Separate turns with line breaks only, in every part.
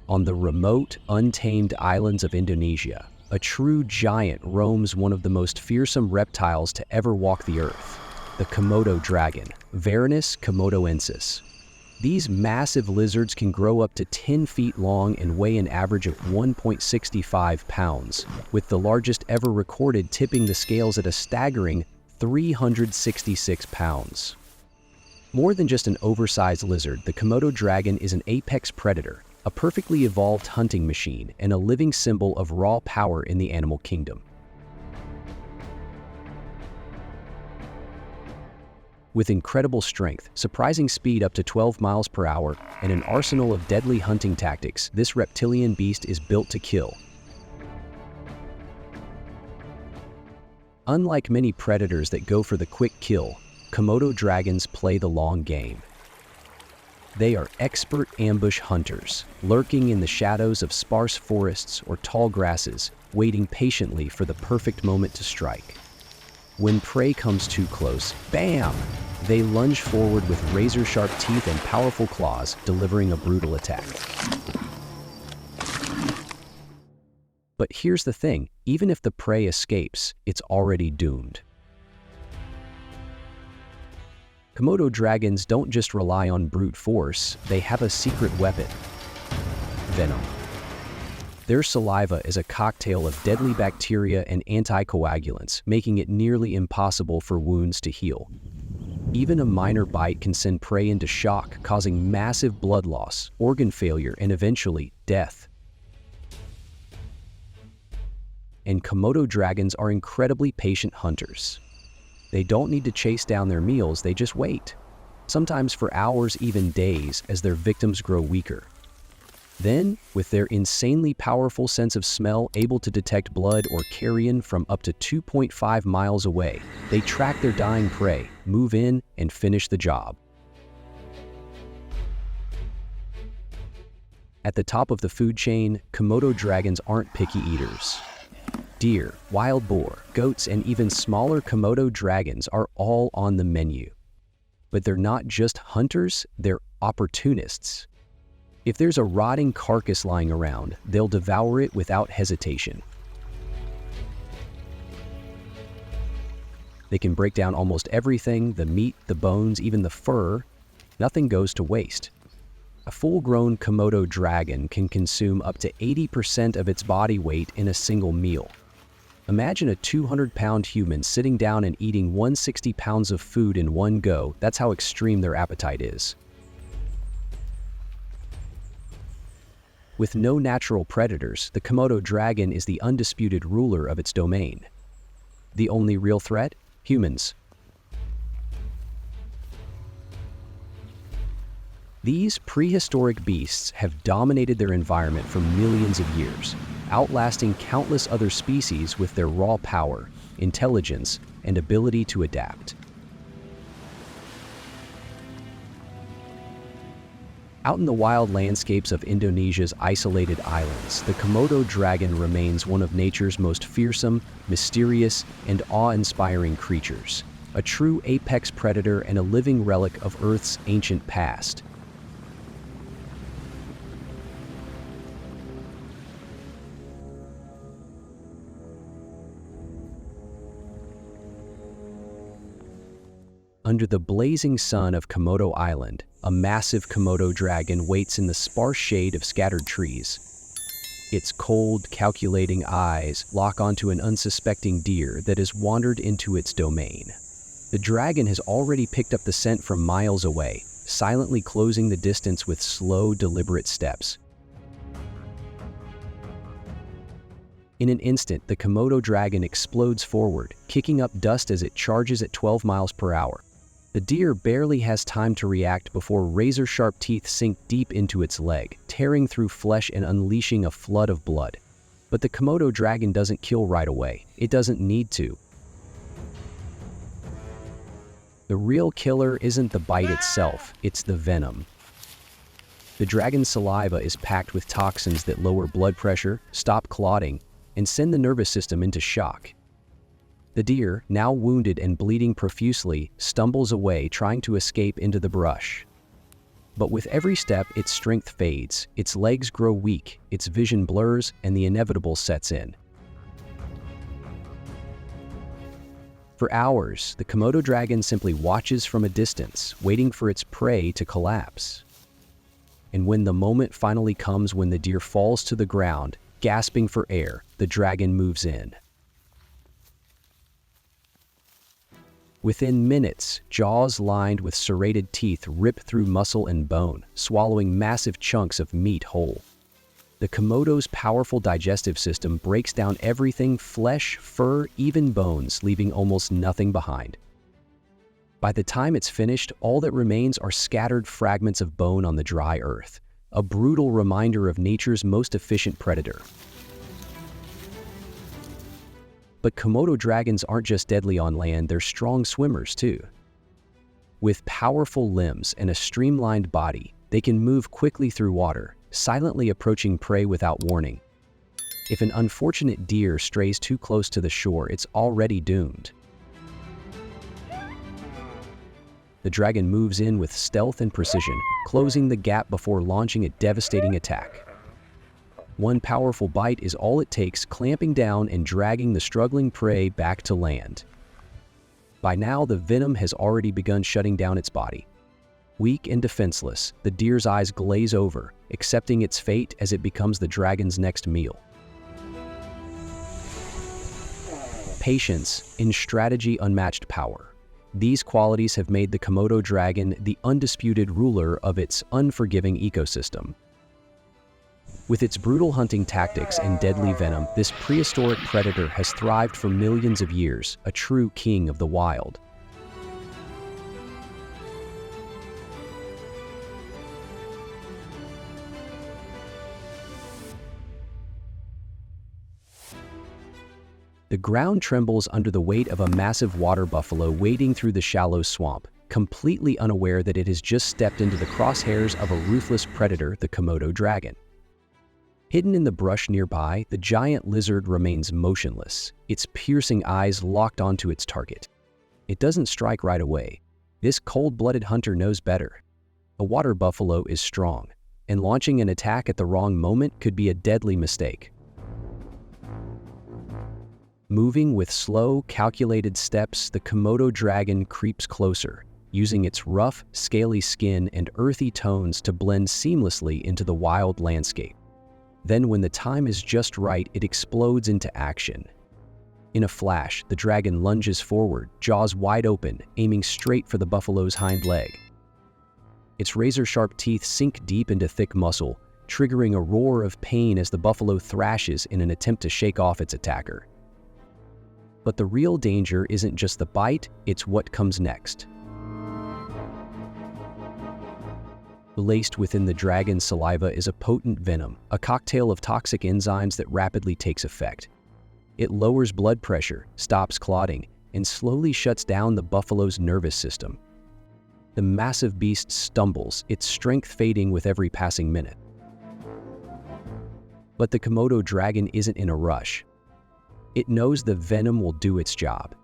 On the remote, untamed islands of Indonesia, a true giant roams one of the most fearsome reptiles to ever walk the earth, the Komodo dragon, Varanus komodoensis. These massive lizards can grow up to 10 feet long and weigh an average of 1.65 pounds, with the largest ever recorded tipping the scales at a staggering 366 pounds. More than just an oversized lizard, the Komodo dragon is an apex predator, a perfectly evolved hunting machine, and a living symbol of raw power in the animal kingdom. With incredible strength, surprising speed up to 12 miles per hour, and an arsenal of deadly hunting tactics, this reptilian beast is built to kill. Unlike many predators that go for the quick kill, Komodo dragons play the long game. They are expert ambush hunters, lurking in the shadows of sparse forests or tall grasses, waiting patiently for the perfect moment to strike. When prey comes too close, bam! They lunge forward with razor-sharp teeth and powerful claws, delivering a brutal attack. But here's the thing, even if the prey escapes, it's already doomed. Komodo dragons don't just rely on brute force, they have a secret weapon: venom. Their saliva is a cocktail of deadly bacteria and anticoagulants, making it nearly impossible for wounds to heal. Even a minor bite can send prey into shock, causing massive blood loss, organ failure, and eventually death. And Komodo dragons are incredibly patient hunters. They don't need to chase down their meals, they just wait, sometimes for hours, even days, as their victims grow weaker. Then, with their insanely powerful sense of smell able to detect blood or carrion from up to 2.5 miles away, they track their dying prey, move in, and finish the job. At the top of the food chain, Komodo dragons aren't picky eaters. Deer, wild boar, goats, and even smaller Komodo dragons are all on the menu. But they're not just hunters, they're opportunists. If there's a rotting carcass lying around, they'll devour it without hesitation. They can break down almost everything: the meat, the bones, even the fur. Nothing goes to waste. A full-grown Komodo dragon can consume up to 80% of its body weight in a single meal. Imagine a 200-pound human sitting down and eating 160 pounds of food in one go. That's how extreme their appetite is. With no natural predators, the Komodo dragon is the undisputed ruler of its domain. The only real threat? Humans. These prehistoric beasts have dominated their environment for millions of years, outlasting countless other species with their raw power, intelligence, and ability to adapt. Out in the wild landscapes of Indonesia's isolated islands, the Komodo dragon remains one of nature's most fearsome, mysterious, and awe-inspiring creatures, a true apex predator and a living relic of Earth's ancient past. Under the blazing sun of Komodo Island, a massive Komodo dragon waits in the sparse shade of scattered trees. Its cold, calculating eyes lock onto an unsuspecting deer that has wandered into its domain. The dragon has already picked up the scent from miles away, silently closing the distance with slow, deliberate steps. In an instant, the Komodo dragon explodes forward, kicking up dust as it charges at 12 miles per hour. The deer barely has time to react before razor-sharp teeth sink deep into its leg, tearing through flesh and unleashing a flood of blood. But the Komodo dragon doesn't kill right away. It doesn't need to. The real killer isn't the bite itself, it's the venom. The dragon's saliva is packed with toxins that lower blood pressure, stop clotting, and send the nervous system into shock. The deer, now wounded and bleeding profusely, stumbles away, trying to escape into the brush. But with every step, its strength fades, its legs grow weak, its vision blurs, and the inevitable sets in. For hours, the Komodo dragon simply watches from a distance, waiting for its prey to collapse. And when the moment finally comes, when the deer falls to the ground, gasping for air, the dragon moves in. Within minutes, jaws lined with serrated teeth rip through muscle and bone, swallowing massive chunks of meat whole. The Komodo's powerful digestive system breaks down everything: flesh, fur, even bones, leaving almost nothing behind. By the time it's finished, all that remains are scattered fragments of bone on the dry earth, a brutal reminder of nature's most efficient predator. But Komodo dragons aren't just deadly on land, they're strong swimmers too. With powerful limbs and a streamlined body, they can move quickly through water, silently approaching prey without warning. If an unfortunate deer strays too close to the shore, it's already doomed. The dragon moves in with stealth and precision, closing the gap before launching a devastating attack. One powerful bite is all it takes, clamping down and dragging the struggling prey back to land. By now, the venom has already begun shutting down its body. Weak and defenseless, the deer's eyes glaze over, accepting its fate as it becomes the dragon's next meal. Patience, in strategy, unmatched power. These qualities have made the Komodo dragon the undisputed ruler of its unforgiving ecosystem. With its brutal hunting tactics and deadly venom, this prehistoric predator has thrived for millions of years, a true king of the wild. The ground trembles under the weight of a massive water buffalo wading through the shallow swamp, completely unaware that it has just stepped into the crosshairs of a ruthless predator, the Komodo dragon. Hidden in the brush nearby, the giant lizard remains motionless, its piercing eyes locked onto its target. It doesn't strike right away. This cold-blooded hunter knows better. A water buffalo is strong, and launching an attack at the wrong moment could be a deadly mistake. Moving with slow, calculated steps, the Komodo dragon creeps closer, using its rough, scaly skin and earthy tones to blend seamlessly into the wild landscape. Then, when the time is just right, it explodes into action. In a flash, the dragon lunges forward, jaws wide open, aiming straight for the buffalo's hind leg. Its razor-sharp teeth sink deep into thick muscle, triggering a roar of pain as the buffalo thrashes in an attempt to shake off its attacker. But the real danger isn't just the bite, it's what comes next. Laced within the dragon's saliva is a potent venom, a cocktail of toxic enzymes that rapidly takes effect. It lowers blood pressure, stops clotting, and slowly shuts down the buffalo's nervous system. The massive beast stumbles, its strength fading with every passing minute. But the Komodo dragon isn't in a rush. It knows the venom will do its job.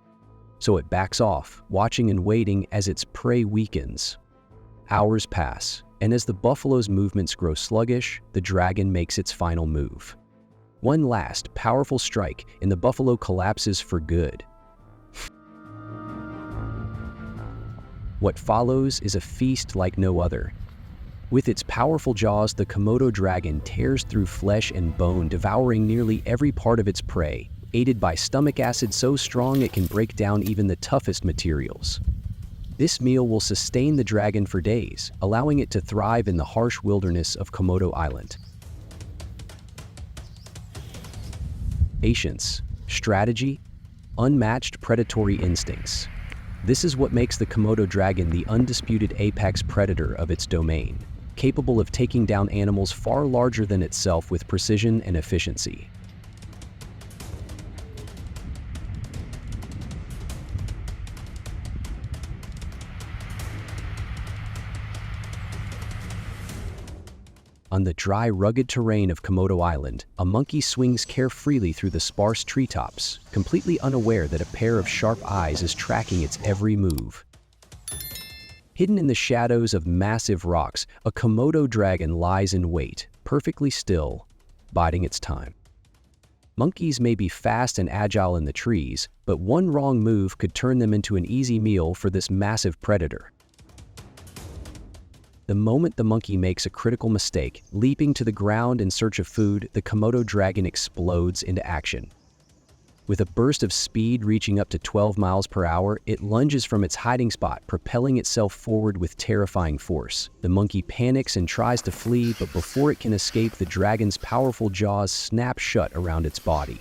So it backs off, watching and waiting as its prey weakens. Hours pass, and as the buffalo's movements grow sluggish, the dragon makes its final move. One last, powerful strike, and the buffalo collapses for good. What follows is a feast like no other. With its powerful jaws, the Komodo dragon tears through flesh and bone, devouring nearly every part of its prey, aided by stomach acid so strong it can break down even the toughest materials. This meal will sustain the dragon for days, allowing it to thrive in the harsh wilderness of Komodo Island. Patience, strategy, unmatched predatory instincts. This is what makes the Komodo dragon the undisputed apex predator of its domain, capable of taking down animals far larger than itself with precision and efficiency. On the dry, rugged terrain of Komodo Island, a monkey swings carefreely through the sparse treetops, completely unaware that a pair of sharp eyes is tracking its every move. Hidden in the shadows of massive rocks, a Komodo dragon lies in wait, perfectly still, biding its time. Monkeys may be fast and agile in the trees, but one wrong move could turn them into an easy meal for this massive predator. The moment the monkey makes a critical mistake, leaping to the ground in search of food, the Komodo dragon explodes into action. With a burst of speed reaching up to 12 miles per hour, it lunges from its hiding spot, propelling itself forward with terrifying force. The monkey panics and tries to flee, but before it can escape, the dragon's powerful jaws snap shut around its body.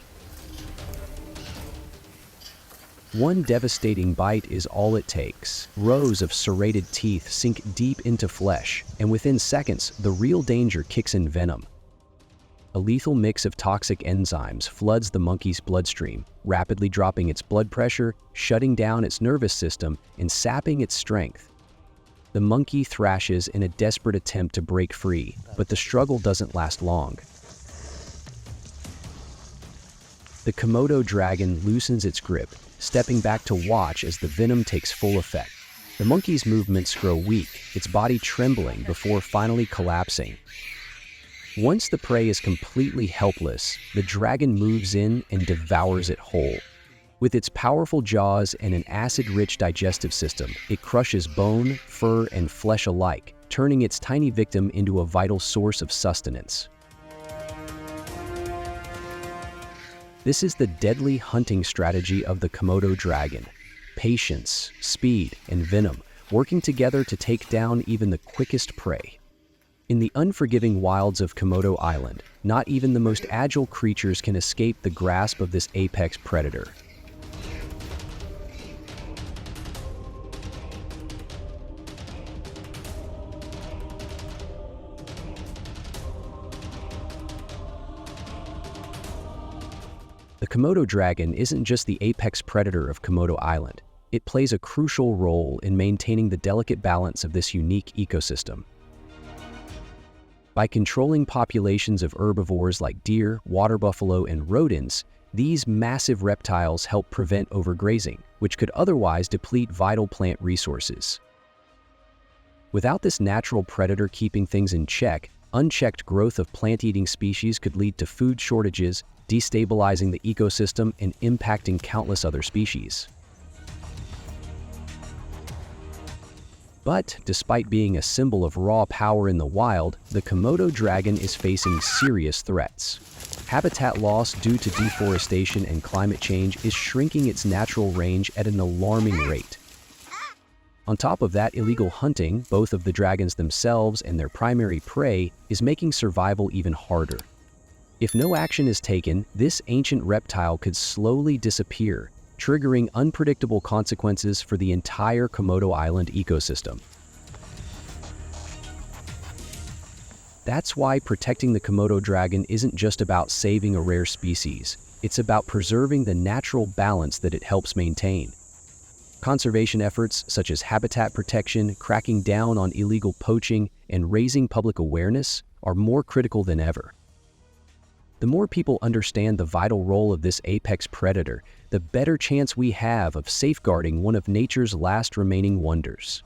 One devastating bite is all it takes. Rows of serrated teeth sink deep into flesh, and within seconds, the real danger kicks in: venom. A lethal mix of toxic enzymes floods the monkey's bloodstream, rapidly dropping its blood pressure, shutting down its nervous system, and sapping its strength. The monkey thrashes in a desperate attempt to break free, but the struggle doesn't last long. The Komodo dragon loosens its grip, stepping back to watch as the venom takes full effect. The monkey's movements grow weak, its body trembling before finally collapsing. Once the prey is completely helpless, the dragon moves in and devours it whole. With its powerful jaws and an acid-rich digestive system, it crushes bone, fur, and flesh alike, turning its tiny victim into a vital source of sustenance. This is the deadly hunting strategy of the Komodo dragon: patience, speed, and venom, working together to take down even the quickest prey. In the unforgiving wilds of Komodo Island, not even the most agile creatures can escape the grasp of this apex predator. The Komodo dragon isn't just the apex predator of Komodo Island. It plays a crucial role in maintaining the delicate balance of this unique ecosystem. By controlling populations of herbivores like deer, water buffalo, and rodents, these massive reptiles help prevent overgrazing, which could otherwise deplete vital plant resources. Without this natural predator keeping things in check, unchecked growth of plant-eating species could lead to food shortages, destabilizing the ecosystem and impacting countless other species. But despite being a symbol of raw power in the wild, the Komodo dragon is facing serious threats. Habitat loss due to deforestation and climate change is shrinking its natural range at an alarming rate. On top of that, illegal hunting, both of the dragons themselves and their primary prey, is making survival even harder. If no action is taken, this ancient reptile could slowly disappear, triggering unpredictable consequences for the entire Komodo Island ecosystem. That's why protecting the Komodo dragon isn't just about saving a rare species. It's about preserving the natural balance that it helps maintain. Conservation efforts such as habitat protection, cracking down on illegal poaching, and raising public awareness are more critical than ever. The more people understand the vital role of this apex predator, the better chance we have of safeguarding one of nature's last remaining wonders.